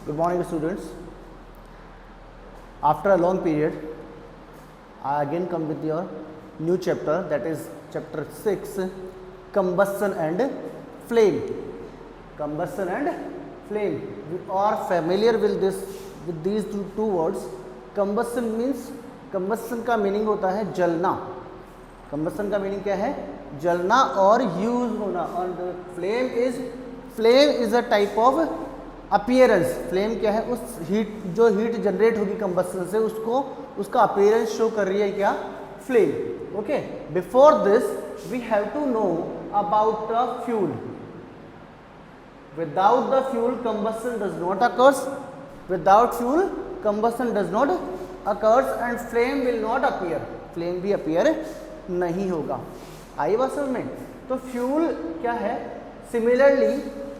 Good morning, students. After a long period, I again come with your new chapter, that is chapter 6, combustion and flame. Combustion and flame. We are familiar with these two words. Combustion means, combustion का meaning होता है जलना. Combustion का meaning क्या है? जलना और use होना. और flame is a type of appearance. Flame क्या है? उस हीट, जो हीट जनरेट होगी कंबस्शन से, उसको उसका अपीयरेंस शो कर रही है क्या? Flame. Okay, before this we have to know about the fuel. Without the fuel combustion does not occurs. Without fuel combustion does not occurs and flame will not appear. Flame भी appear नहीं होगा. आई बात समझ में? तो fuel क्या है? Similarly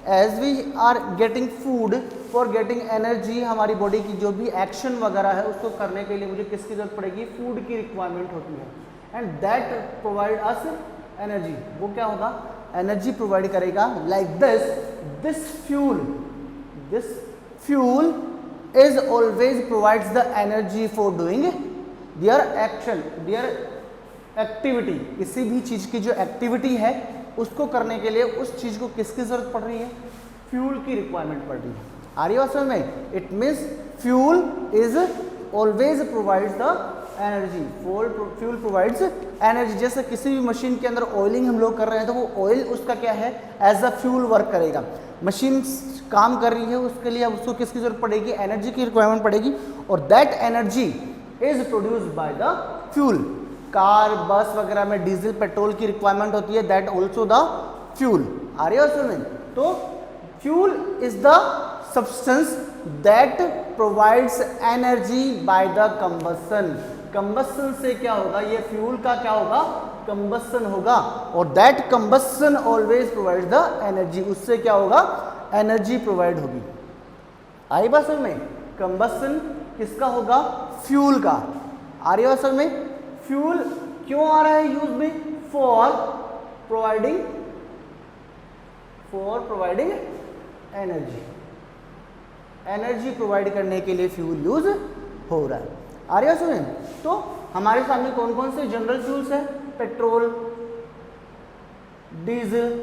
as we are getting food for getting energy, हमारी बॉडी की जो भी एक्शन वगैरह है उसको करने के लिए मुझे किसकी जरूरत पड़ेगी? फूड की रिक्वायरमेंट होती है. And that provide us energy. वो क्या होगा? एनर्जी प्रोवाइड करेगा. Like this fuel is always provides the energy for doing their action, there activity. किसी भी चीज की जो एक्टिविटी है उसको करने के लिए उस चीज को किसकी जरूरत पड़ रही है? फ्यूल की रिक्वायरमेंट पड़ रही है. आ रही है समझ में? It means fuel is always provides the energy. Fuel provides energy. जैसे किसी भी मशीन के अंदर ऑयलिंग हम लोग कर रहे हैं तो वो ऑयल उसका क्या है? एज अ फ्यूल वर्क करेगा. मशीन काम कर रही है, उसके लिए अब उसको किसकी जरूरत पड़ेगी? एनर्जी की रिक्वायरमेंट पड़ेगी. और that energy is produced by the fuel. Car, bus वगैरह में डीजल, पेट्रोल की रिक्वायरमेंट होती है. That also the fuel. आ रही है सुन? तो fuel is the substance that provides energy by the combustion. Combustion से क्या होगा? ये फ्यूल का क्या होगा? कंबस्शन होगा. और that combustion always provides the energy. उससे क्या होगा? एनर्जी प्रोवाइड होगी. आई बात समझ में? कंबस्शन किसका होगा? फ्यूल का. आ रही है समझ में? फ्यूल क्यों आ रहा है यूज में? For providing energy. Energy provide करने के लिए फ्यूल यूज हो रहा है. आ रही है सुने? तो हमारे सामने कौन कौन से जनरल फ्यूल्स है? Petrol, diesel,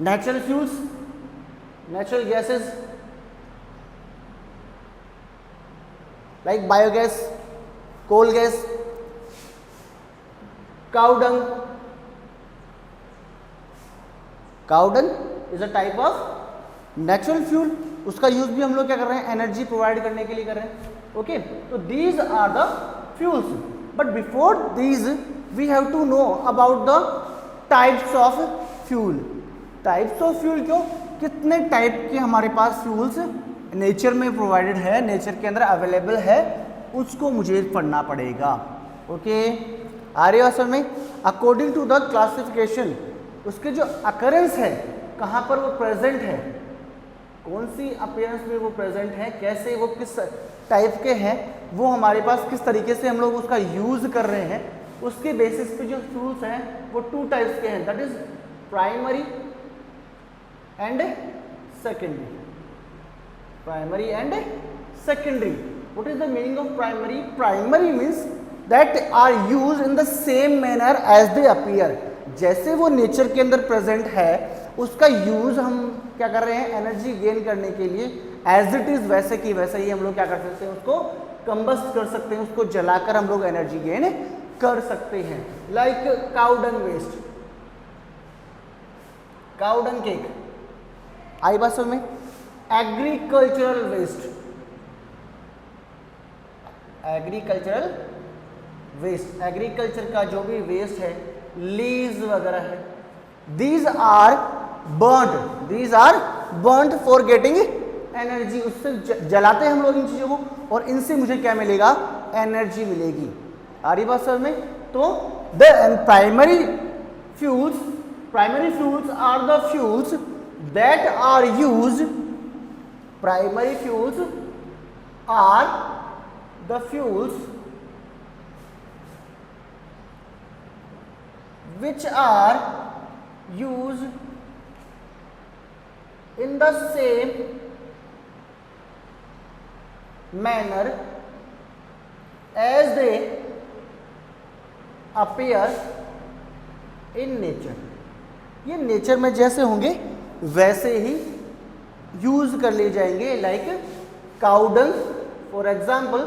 natural fuels, natural gases like biogas, coal gas, cow dung. Cow dung is a type of natural fuel. उसका यूज भी हम लोग क्या कर रहे हैं? एनर्जी प्रोवाइड करने के लिए कर रहे हैं. ओके, तो these are the fuels. But before these we have to know about the types of fuel. Types of fuel क्यों? कितने टाइप के हमारे पास फ्यूल्स नेचर में प्रोवाइडेड है, नेचर के अंदर अवेलेबल है, उसको मुझे पढ़ना पड़ेगा. ओके, आ रही है असल में? अकॉर्डिंग टू द क्लासिफिकेशन, उसके जो अकरेंस है, कहाँ पर वो प्रेजेंट है, कौन सी अपीयरेंस में वो प्रेजेंट है, कैसे वो किस टाइप के हैं, वो हमारे पास किस तरीके से हम लोग उसका यूज कर रहे हैं, उसके बेसिस पे जो फ्यूल्स हैं वो टू टाइप्स के हैं. That is primary and secondary. Primary and secondary. What is the meaning of primary? Primary means that are used in the same manner as they appear. जैसे वो नेचर के अंदर प्रेजेंट है, उसका यूज हम क्या कर रहे हैं? एनर्जी गेन करने के लिए. एज इट इज वैसे की वैसे ही हम लोग क्या कर सकते हैं? उसको कंबस्ट कर सकते हैं, उसको जलाकर हम लोग एनर्जी गेन कर सकते हैं. Like cow dung waste, cow dung cake. आई बात समझ में? Agricultural waste, agricultural waste, agriculture का जो भी वेस्ट है, लीव्स वगैरह है, these are burned for getting energy. उससे जलाते हैं हम लोग इन चीजों को, और इनसे मुझे क्या मिलेगा? एनर्जी मिलेगी. आ रही बात समझ में? तो the primary fuels are the fuels that are used. Primary fuels are the fuels which are used in the same manner as they appear in nature। ये नेचर में जैसे होंगे वैसे ही यूज कर लिए जाएंगे। Like cow dung, for example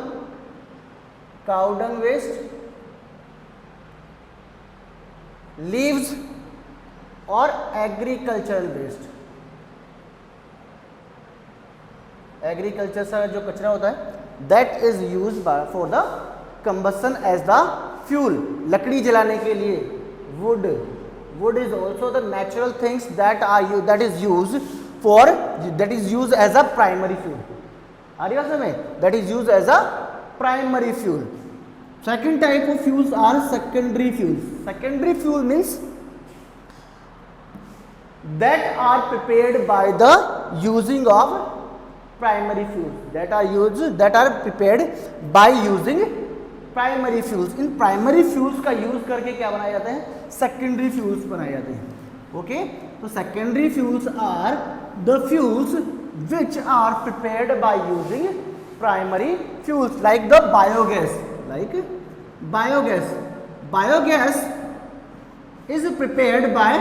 cow dung waste, leaves और एग्रीकल्चरल वेस्ट। एग्रीकल्चर से जो कचरा होता है that is use for the combustion as the fuel, लकड़ी जलाने के लिए। Wood, wood is also the natural things that is use as a primary fuel. आ रही बात समझ? That is use as a primary fuel. Second type of fuels are secondary fuels. Secondary fuel means that are prepared by the using of primary fuels, that are prepared by using primary fuels। In primary fuels का use करके क्या बनाए जाते हैं? secondary fuels बनाए जाते हैं। Okay, तो secondary fuels are the fuels which are prepared by using primary fuels, like the biogas। biogas is prepared by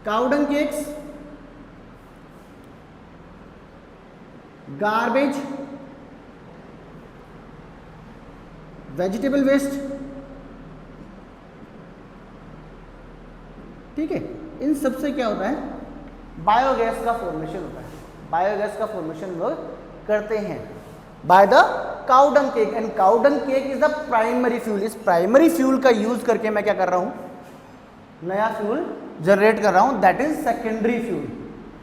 cow dung cakes, garbage, vegetable waste। ठीक है, इन सब से क्या होता है? बायोगैस का फॉर्मेशन होता है। बायोगैस का फॉर्मेशन लोग करते हैं by the cow dung cake, and cow dung cake is the primary fuel. इस प्राइमरी फ्यूल का यूज करके मैं क्या कर रहा हूं? नया फ्यूल जनरेट कर रहा हूं, दैट इज सेकेंडरी फ्यूल।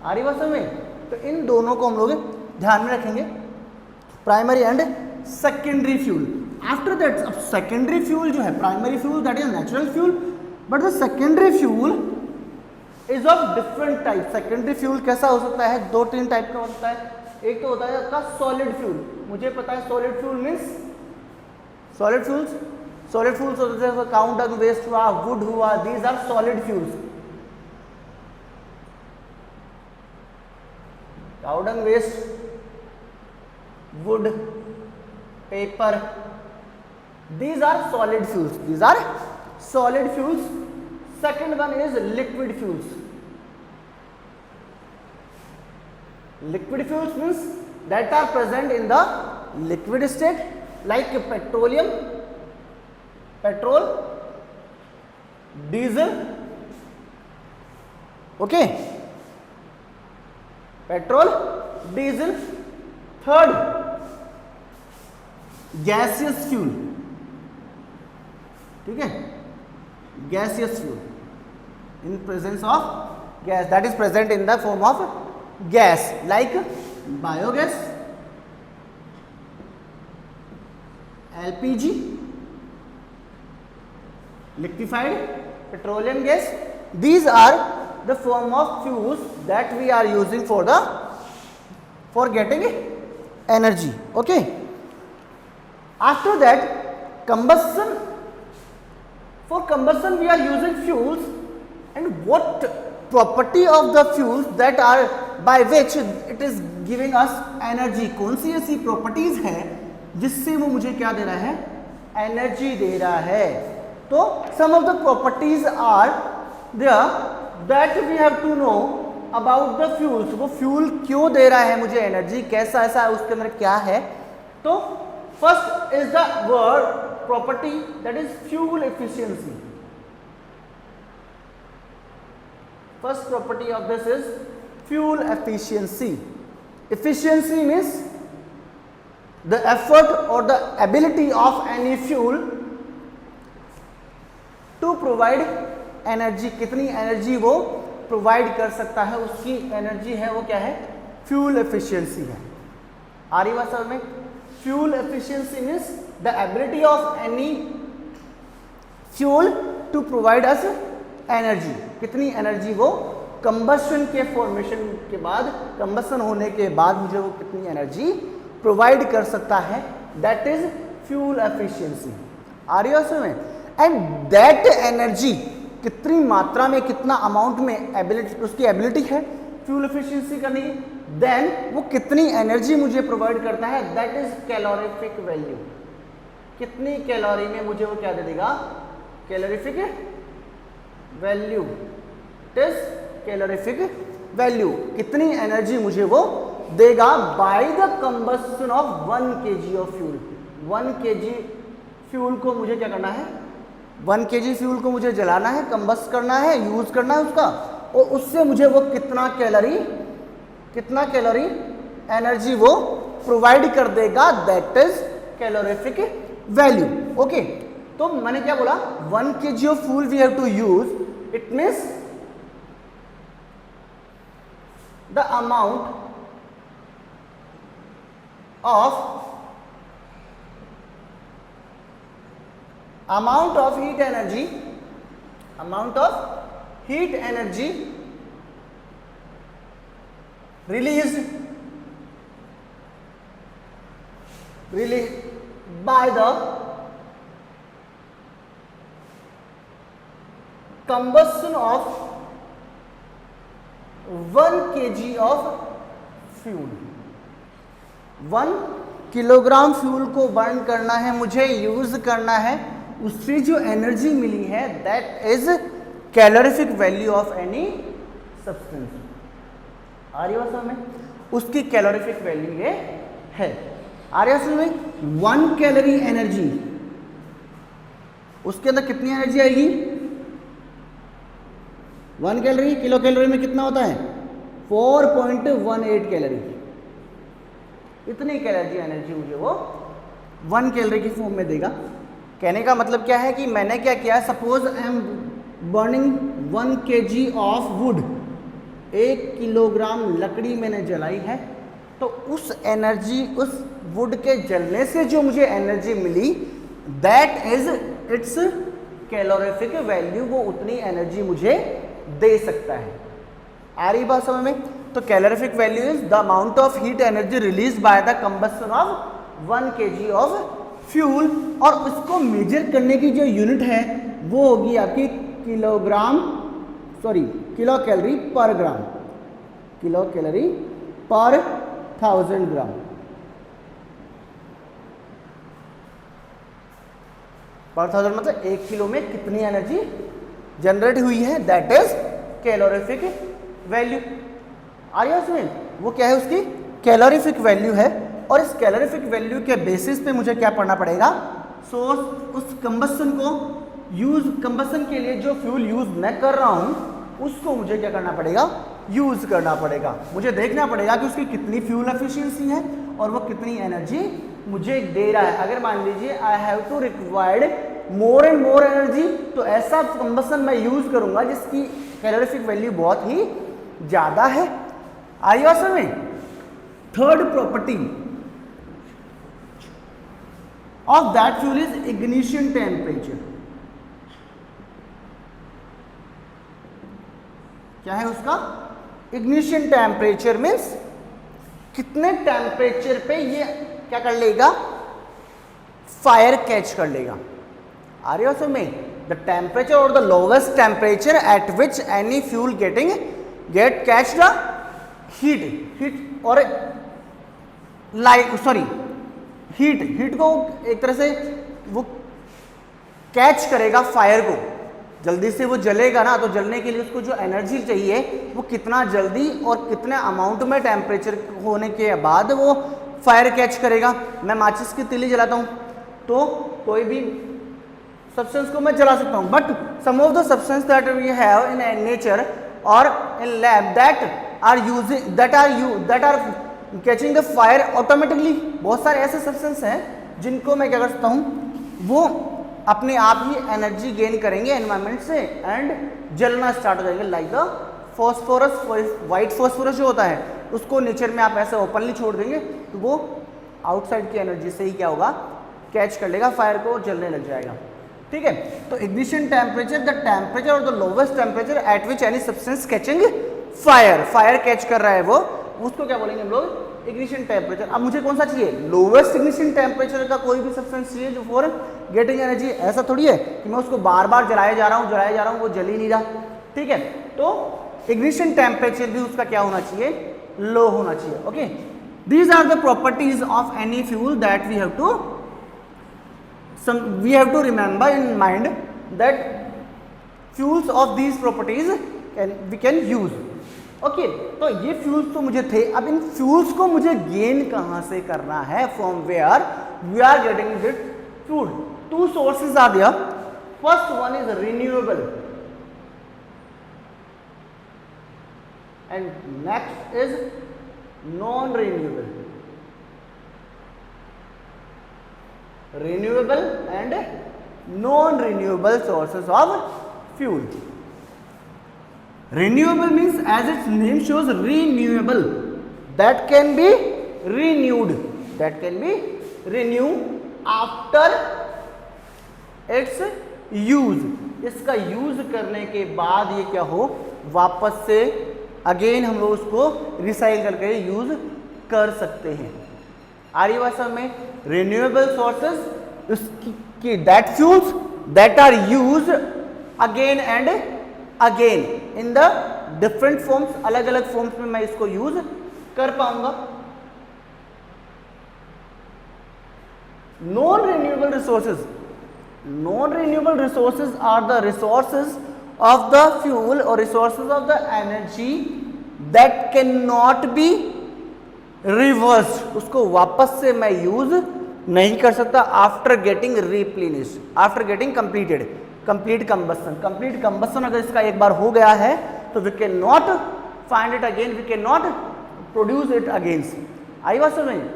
आ रही बात समझ में? तो इन दोनों को हम लोग ध्यान में रखेंगे, primary and secondary fuel. After that, अब सेकेंडरी फ्यूल जो है, primary fuel that is natural fuel, but the secondary fuel is of different type. Secondary fuel कैसा हो सकता है? 2-3 टाइप का होता है। एक तो होता है आपका सॉलिड फ्यूल। मुझे पता है solid fuel means solid fuels होते हैं काउ डंग वेस्ट हुआ, वुड हुआ, these are solid fuels. Cow dung waste, wood, paper, these are solid fuels। second one is liquid fuels means that are present in the liquid state, like petrol, diesel। okay, petrol, diesel. Third, gaseous fuel. ठीक है, gaseous fuel in presence of gas, that is present in the form of gas, like biogas, LPG, liquefied petroleum gas. These are the form of fuels that we are using for getting energy। okay, after that for combustion we are using fuels, and what property of the fuels that are by which it is giving us energy। कौन सी ऐसी properties है जिससे वो मुझे क्या दे रहा है? Energy दे रहा है। तो some of the properties are there that we have to know about the fuels। वो फ्यूल क्यों दे रहा है मुझे एनर्जी, कैसा ऐसा है, उसके अंदर क्या है? तो first is the word property that is fuel efficiency. First property of this is fuel efficiency. Efficiency means the effort और the ability of any fuel to provide energy. कितनी एनर्जी वो प्रोवाइड कर सकता है, उसकी एनर्जी है वो क्या है? फ्यूल एफिशिएंसी है। आ रही बात समझ में? Fuel efficiency means the ability of any fuel to provide us energy. कितनी एनर्जी वो कंबशन के फॉर्मेशन के बाद, कंबशन होने के बाद मुझे वो कितनी एनर्जी प्रोवाइड कर सकता है, दैट इज फ्यूल एफिशिएंसी। आ रही बात समझ में? एंड दैट एनर्जी कितनी मात्रा में, कितना अमाउंट में एबिलिटी, उसकी एबिलिटी है फ्यूल एफिशिएंसी करने की, देन वो कितनी एनर्जी मुझे प्रोवाइड करता है, दैट इज कैलोरीफिक वैल्यू। कितनी कैलोरी में मुझे वो क्या दे देगा, calorific value, it is calorific value, कितनी एनर्जी मुझे वो देगा bye the combustion of 1 kg of fuel. 1 kg fuel को मुझे क्या करना है, 1 kg फ्यूल को मुझे जलाना है, कंबस्ट करना है, यूज करना है उसका, और उससे मुझे वो कितना कैलोरी एनर्जी वो प्रोवाइड कर देगा, that is calorific value. Okay, तो मैंने क्या बोला, 1 kg of fuel we have to use, it means the amount of heat energy released by the combustion of 1 kg of fuel. 1 kilogram fuel को burn करना है मुझे, यूज करना है, उससे जो एनर्जी मिली है that is calorific value of any substance. आ रही है समझ में, उसकी कैलोरीफिक वैल्यू ये है। आ रही है समझ में, 1 कैलोरी एनर्जी, उसके अंदर कितनी एनर्जी आएगी, 1 कैलोरी, किलो कैलोरी में कितना होता है 4.18 कैलोरी, इतनी कैलोरी एनर्जी मुझे वो 1 कैलोरी की फॉर्म में देगा। कहने का मतलब क्या है कि मैंने क्या किया, suppose I am burning 1 kg of would, 1 kilogram लकड़ी मैंने जलाई है, तो उस एनर्जी, उस वुड के जलने से जो मुझे एनर्जी मिली that is its calorific value, वो उतनी एनर्जी मुझे दे सकता है। आ रही बात समझ में, तो calorific value is the amount of heat energy release by the combustion of 1 kg of fuel, और उसको मेजर करने की जो यूनिट है वो होगी आपकी किलो कैलोरी पर ग्राम, किलो कैलोरी पर 1000 ग्राम। पर 1000 मतलब 1 किलो में कितनी एनर्जी जनरेट हुई है, दैट इज कैलोरीफिक वैल्यू। आ रही है उसमें, वो क्या है, उसकी कैलोरीफिक वैल्यू है, और इस कैलोरीफिक वैल्यू के बेसिस पे मुझे क्या पढ़ना पड़ेगा, सोर्स, उस कंबस्शन को यूज, कंबस्शन के लिए जो फ्यूल यूज मैं कर रहा हूं उसको मुझे क्या करना पड़ेगा, यूज करना पड़ेगा। मुझे देखना पड़ेगा कि उसकी कितनी फ्यूल एफिशिएंसी है और वो कितनी एनर्जी मुझे दे रहा है। अगर मान लीजिए I have to required more and more energy, तो ऐसा कंबस्शन मैं यूज करूंगा जिसकी कैलोरीफिक वैल्यू बहुत ही ज्यादा है। आइए समझ में, third property of that fuel is ignition temperature। क्या है उसका, ignition temperature मीन्स कितने टेम्परेचर पे ये क्या कर लेगा, फायर कैच कर लेगा। आ रही हो समझ में, द टेम्परेचर और the lowest temperature at which any fuel get catch the heat और हीट को एक तरह से वो कैच करेगा फायर को, जल्दी से वो जलेगा ना, तो जलने के लिए उसको जो एनर्जी चाहिए वो कितना जल्दी और कितने अमाउंट में टेम्परेचर होने के बाद वो फायर कैच करेगा। मैं माचिस की तीली जलाता हूँ तो कोई भी सब्सटेंस को मैं जला सकता हूँ, but some of the substance that we have in nature और in lab that are catching the fire automatically. बहुत सारे ऐसे सब्सटेंस हैं जिनको मैं क्या कर सकता हूँ, वो अपने आप ही एनर्जी गेन करेंगे एनवायरनमेंट से एंड जलना स्टार्ट हो जाएंगे, like the phosphorus. White phosphorus जो होता है उसको नेचर में आप ऐसे ओपनली छोड़ देंगे तो वो आउटसाइड की एनर्जी से ही क्या होगा, कैच कर लेगा फायर को, जलने लग जाएगा। ठीक है, तो इग्निशन टेम्परेचर, द टेम्परेचर और the lowest temperature at which any substance catching fire catch कर रहा है वो, उसको क्या बोलेंगे हम लोग, इग्निशन टेम्परेचर। अब मुझे कौन सा चाहिए, लोवेस्ट इग्निशन टेम्परेचर का कोई भी सब्सटेंस चाहिए जो फॉर गेटिंग एनर्जी। ऐसा थोड़ी है कि मैं उसको बार बार जलाए जा रहा हूँ वो जल ही नहीं रहा, ठीक है। तो इग्निशन टेम्परेचर भी उसका क्या होना चाहिए, लो होना चाहिए। Okay, these are the properties of any fuel that we have to remember in mind that fuels of these properties we can use. Okay, तो ये फ्यूल्स तो मुझे थे, अब इन फ्यूल्स को मुझे गेन कहां से करना है, from where we are getting this fuel. Two sources are there, first one is renewable and next is non-renewable. Renewable and non-renewable sources of fuel. Renewable means, as its name shows, renewable, that can be renewed, that can be renewed after its use. इसका use करने के बाद ये क्या हो, वापस से again हम लोग उसको रिसाइकिल करके यूज कर सकते हैं। आर्य भाषा में रिन्यूएबल सोर्सेज उसकी that fuels that are use again and again in the different forms, अलग अलग फॉर्म्स में मैं इसको यूज कर पाऊंगा। Non renewable resources, non renewable resources are the resources of the fuel or resources of the energy that cannot be reversed, उसको वापस से मैं यूज नहीं कर सकता after getting replenished, after getting completed, complete combustion. Complete combustion अगर इसका एक बार हो गया है तो we can not find it again, we can not produce it again. आई बात समझ में?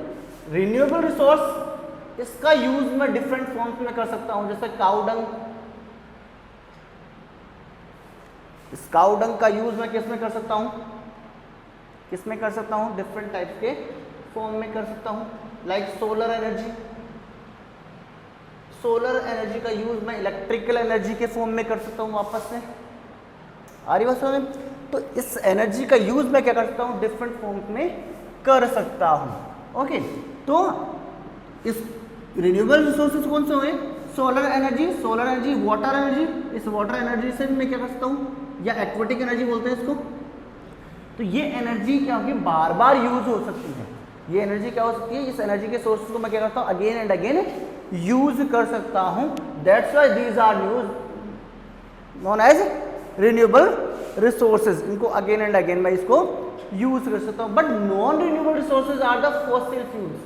रिन्यूएबल रिसोर्स इसका यूज मैं डिफरेंट फॉर्म्स में कर सकता हूं, जैसे काउडंग, स्काउडंग का यूज मैं किस में कर सकता हूं, किस में कर सकता हूं, डिफरेंट टाइप के फॉर्म में कर सकता हूं, like solar energy. Solar energy का यूज मैं इलेक्ट्रिकल एनर्जी के फॉर्म में कर सकता हूं वापस से। आ रही बात समझ में? तो इस एनर्जी का यूज मैं क्या कर सकता हूं, डिफरेंट फॉर्म में कर सकता हूं। ओके, तो इस रिन्यूएबल रिसोर्सेज कौन से हुए, solar energy, solar energy, water energy, इस वाटर एनर्जी से मैं क्या कर सकता हूं, या एक्वेटिक एनर्जी बोलते हैं इसको। तो ये एनर्जी क्या होगी, बार बार यूज हो सकती है। ये एनर्जी क्या हो सकती है, इस एनर्जी के सोर्सेज को मैं क्या करता हूं, अगेन एंड अगेन यूज कर सकता हूं। That's why these are use known as renewable resources. इनको अगेन एंड अगेन मैं इसको यूज कर सकता हूं। But non renewable resources are the fossil fuels.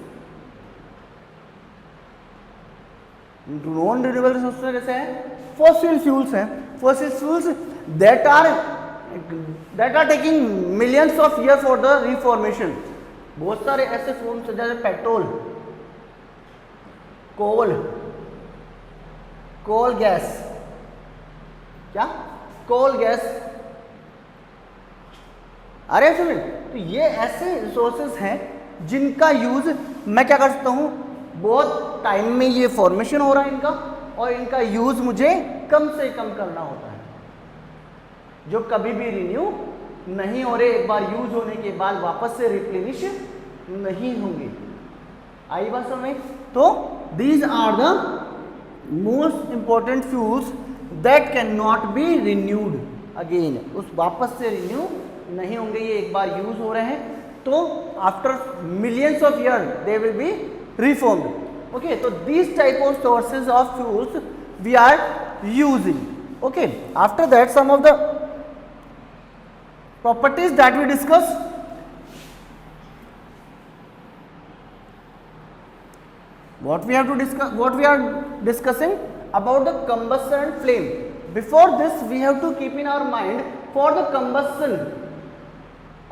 Non renewable resources जैसे है फॉसिल फ्यूल्स हैं, fossil fuels that are taking millions of years for the reformation। बहुत सारे ऐसे फॉर्म्स हैं जैसे पेट्रोल, कोल गैस, क्या कोल गैस, अरे सुनिए, तो ये ऐसे रिसोर्सेज हैं जिनका यूज मैं क्या कर सकता हूं, बहुत टाइम में ये फॉर्मेशन हो रहा है इनका, और इनका यूज मुझे कम से कम करना होता है, जो कभी भी रिन्यू नहीं हो रहे, एक बार यूज होने के बाद वापस से रिप्लेनिश नहीं होंगे। आई बात समझ में? तो these are the most important fuels that can not be renewed again, उस वापस से रिन्यू नहीं होंगे, ये एक बार यूज हो रहे हैं तो after millions of year they will be reformed. Okay, तो these type of sources of fuels we are using. Okay, after that some of the properties that we discussed, what we are discussing about the combustion and flame. Before this we have to keep in our mind, for the combustion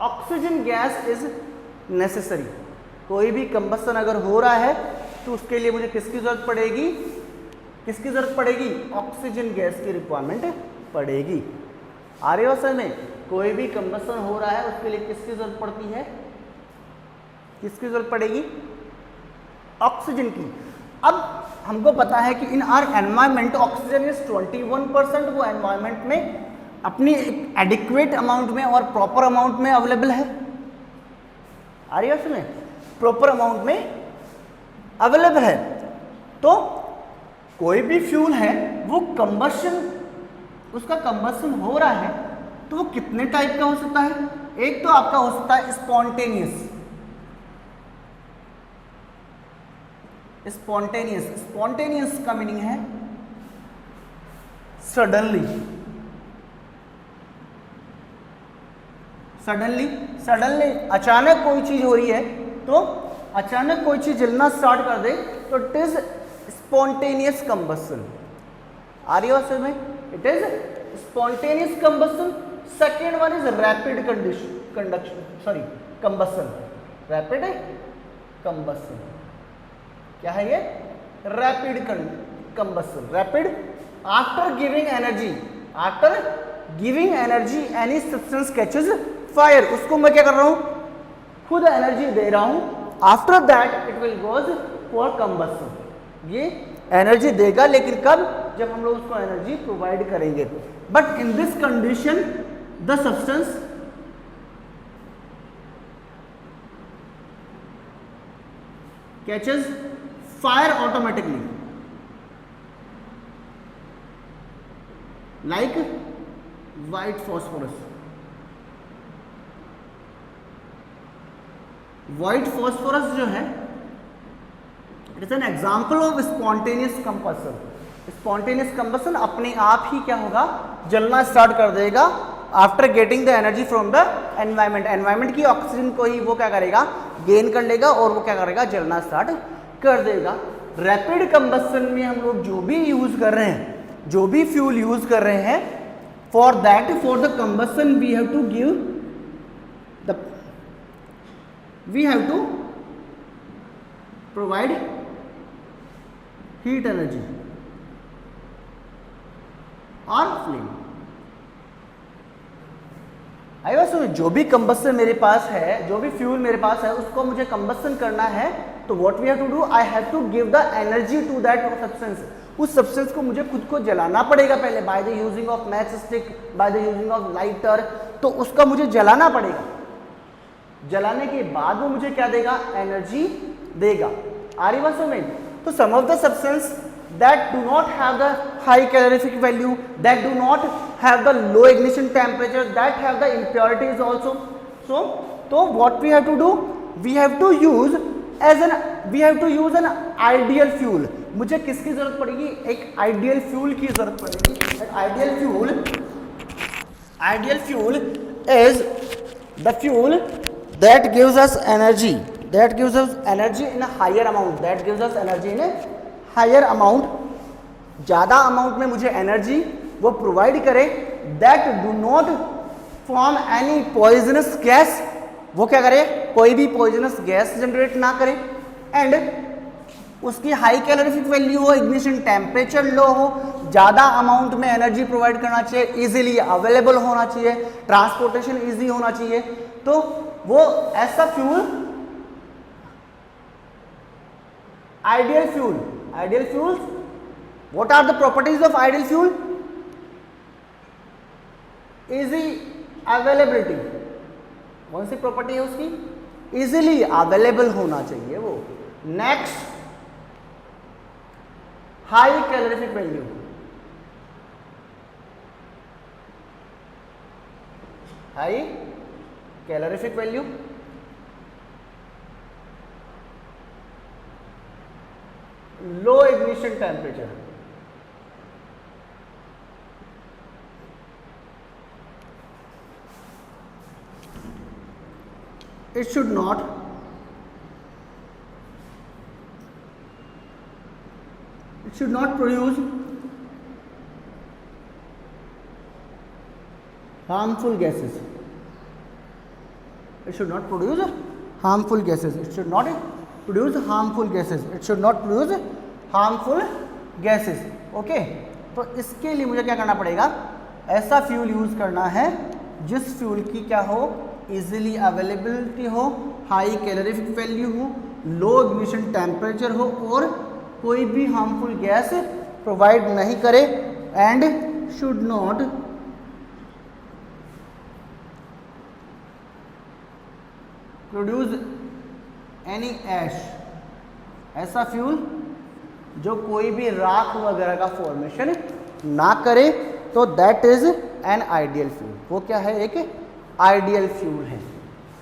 oxygen gas is necessary। कोई भी combustion अगर हो रहा है तो उसके लिए मुझे किसकी जरूरत पड़ेगी, किसकी जरूरत पड़ेगी, ऑक्सीजन गैस की रिक्वायरमेंट पड़ेगी। आ रही हो समझ में? कोई भी कंबसन हो रहा है उसके लिए किसकी जरूरत पड़ती है, किसकी जरूरत पड़ेगी, ऑक्सीजन की। अब हमको पता है कि इन आर एनवायरमेंट ऑक्सीजन इज 21%, वो एनवायरमेंट में अपनी एडिक्वेट अमाउंट में और प्रॉपर अमाउंट में अवेलेबल है। आ रही है उसमें? प्रॉपर अमाउंट में अवेलेबल है। तो कोई भी फ्यूल है वो कंबशन, उसका कंबशन हो रहा है तो वो कितने टाइप का हो सकता है? एक तो आपका हो सकता है स्पॉन्टेनियस। स्पॉन्टेनियस का मीनिंग है सडनली अचानक कोई चीज हो रही है, तो अचानक कोई चीज जलना स्टार्ट कर दे तो इट इज स्पॉन्टेनियस कंबशन। आ रही है में? It is spontaneous combustion. Second one is rapid combustion. Rapid combustion क्या है ये? Rapid combustion. Rapid after giving energy any substance catches fire. उसको मैं क्या कर रहा हूं? खुद एनर्जी दे रहा हूं। After that it will goes for combustion. ये एनर्जी देगा, लेकिन कब? जब हम लोग उसको एनर्जी प्रोवाइड करेंगे। But in this condition the substance catches fire automatically, like white phosphorus. White phosphorus जो है it is an example of spontaneous combustion. Spontaneous combustion अपने आप ही क्या होगा? जलना स्टार्ट कर देगा after getting the energy from the environment. Environment की ऑक्सीजन को ही वो क्या करेगा? गेन कर लेगा और वो क्या करेगा? जलना स्टार्ट कर देगा। रैपिड कंबशन में हम लोग जो भी यूज कर रहे हैं, जो भी फ्यूल यूज कर रहे हैं, for the combustion we have to provide heat energy और फ्लेम। आई वाज समझ? जो भी कंबशन मेरे पास है, जो भी फ्यूल मेरे पास है, उसको मुझे कंबशन करना है, तो what we have to do? I have to give the energy to that substance. उस सब्सटेंस को मुझे खुद को जलाना पड़ेगा पहले, by the using of match stick, by the using of lighter. तो उसका मुझे जलाना पड़ेगा। जलाने के बाद वो मुझे क्या देगा? एनर्जी देगा। आ रही बात समझ? तो some of the substance that do not have the high calorific value, that do not have the low ignition temperature, that have the impurities also. So what we have to do? We have to use an ideal fuel. मुझे किसकी जरूरत पड़ेगी? एक ideal fuel की जरूरत पड़ेगी। Ideal fuel is the fuel that gives us energy in a higher amount, ज़्यादा amount में मुझे एनर्जी वो प्रोवाइड करे, that do not form any poisonous gas. वो क्या करे? कोई भी पॉइजनस गैस जनरेट ना करे, एंड उसकी हाई कैलोरीफिक वैल्यू हो, इग्निशन टेम्परेचर लो हो, ज़्यादा अमाउंट में एनर्जी प्रोवाइड करना चाहिए, इजीली अवेलेबल होना चाहिए, ट्रांसपोर्टेशन इजी होना चाहिए। तो वो ऐसा fuel ideal fuel. What are the properties of ideal fuel? Easy availability। कौन सी प्रॉपर्टी है उसकी? इजीली अवेलेबल होना चाहिए वो। Next, high calorific value. Low ignition temperature. It should not produce harmful gases. It should not produce harmful gases. Okay, तो इसके लिए मुझे क्या करना पड़ेगा? ऐसा फ्यूल यूज करना है जिस फ्यूल की क्या हो? इजीली अवेलेबिलिटी हो, हाई कैलोरीफिक वैल्यू हो, लो इग्निशन टेम्परेचर हो और कोई भी हार्मफुल गैस प्रोवाइड नहीं करे, and should not produce any ash, ऐसा फ्यूल जो कोई भी राख वगैरह का फॉर्मेशन ना करे, तो that is an ideal fuel. वो क्या है? एक आइडियल फ्यूल है।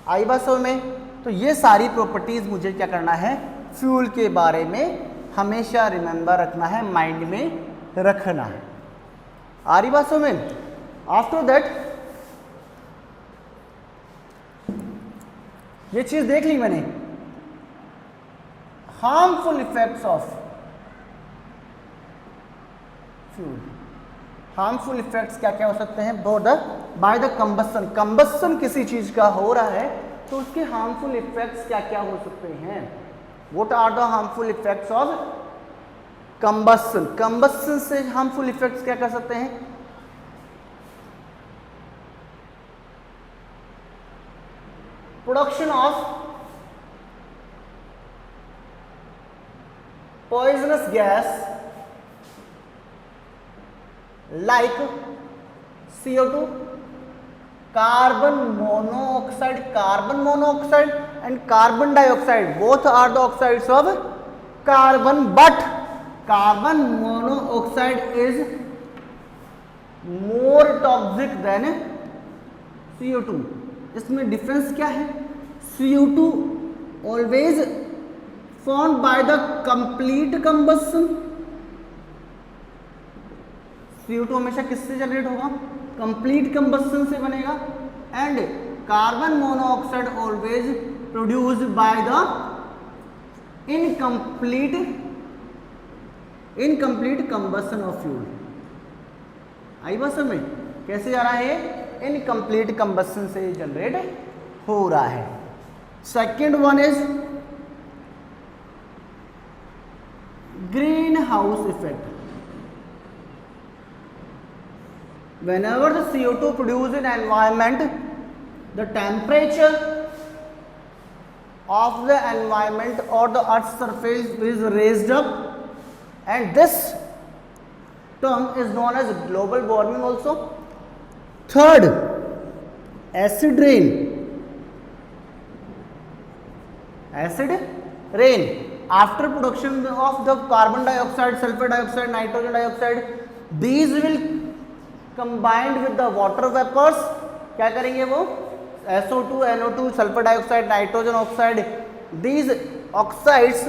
आई बात समझ में? तो ये सारी प्रॉपर्टीज मुझे क्या करना है? फ्यूल के बारे में हमेशा रिमेंबर रखना है, माइंड में रखना है। आ रही बात समझ में? आफ्टर दैट ये चीज देख ली मैंने, harmful effects of fuel. Harmful effects क्या क्या हो सकते हैं? बाय द कंबस्सन, कंबस्सन किसी चीज का हो रहा है तो उसके हार्मफुल इफेक्ट्स क्या क्या हो सकते हैं? What are the harmful effects of combustion? Combustion से हार्मफुल इफेक्ट्स क्या कर सकते हैं? Production of poisonous gas like CO2, carbon monoxide and carbon dioxide, both are the oxides of carbon, but carbon monoxide is more toxic than CO2। इसमें difference क्या है? CO2 always formed by the complete combustion, CO2 हमेशा किससे generate होगा? Complete combustion से बनेगा। And carbon monoxide always produced by the incomplete combustion of fuel. आई बात समझ में? कैसे जा रहा है? इनकम्प्लीट कंबस्शन से जनरेट हो रहा है। Second one is greenhouse effect. Whenever the CO2 produced in environment, the temperature of the environment or the earth's surface is raised up, and this term is known as global warming also. Third, acid rain. Acid rain. After production of the carbon dioxide, sulfur dioxide, nitrogen dioxide, these will combined with the water vapors, क्या करेंगे वो? SO2, NO2, sulfur dioxide, nitrogen oxide, these oxides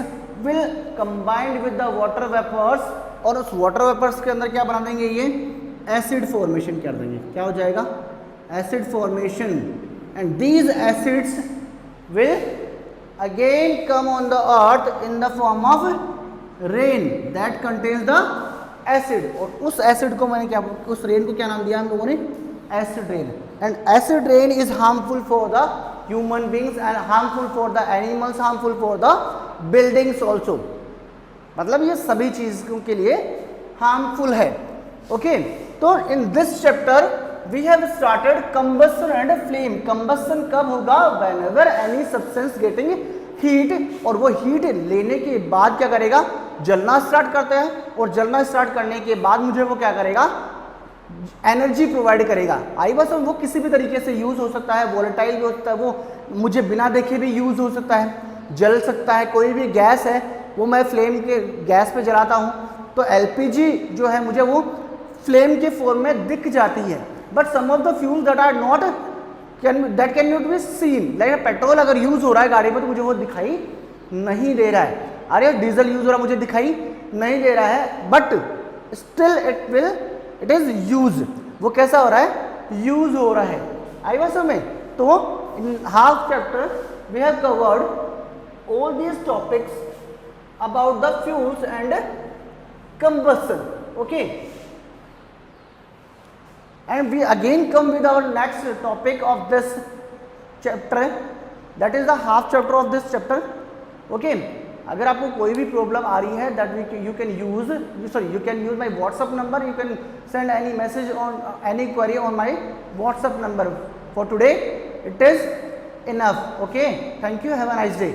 will combined with the water vapors, और उस water vapors के अंदर क्या बना देंगे? ये acid formation कर देंगे। क्या हो जाएगा? Acid formation, and these acids will again come on the earth in the form of rain that contains the acid। और उस acid को मैंने क्या, उस rain को क्या नाम दिया हम लोगों ने? Acid rain। and acid rain is harmful for the human beings and harmful for the animals, harmful for the buildings also। मतलब ये सभी चीजों के लिए harmful है। ओके, तो in this chapter we have started combustion and flame। combustion कब होगा? whenever any substance getting heat, और वो heat लेने के बाद क्या करेगा? जलना स्टार्ट करता है, और जलना स्टार्ट करने के बाद मुझे वो क्या करेगा? एनर्जी प्रोवाइड करेगा। आई बस वो किसी भी तरीके से यूज हो सकता है, वोलेटाइल भी हो सकता है, वो मुझे बिना देखे भी यूज हो सकता है, जल सकता है। कोई भी गैस है वो मैं फ्लेम के गैस पे जलाता हूँ तो एलपीजी जो है मुझे वो फ्लेम के फॉर्म में दिख जाती है। But some of the fuel that are not that can not be seen, like petrol अगर यूज हो रहा है गाड़ी में तो मुझे वो दिखाई नहीं दे रहा है। अरे डीजल यूज हो रहा है मुझे दिखाई नहीं दे रहा है, but still it is use. वो कैसा हो रहा है? यूज हो रहा है। आई बात समझ में? तो in half chapter we have covered all these topics about the fuels and combustion। okay, and we again come with our next topic of this chapter, that is the half chapter of this chapter। okay, अगर आपको कोई भी problem आ रही है that you can use my WhatsApp number, you can send any message on any query on my WhatsApp number. For today it is enough. Okay, thank you, have a nice day.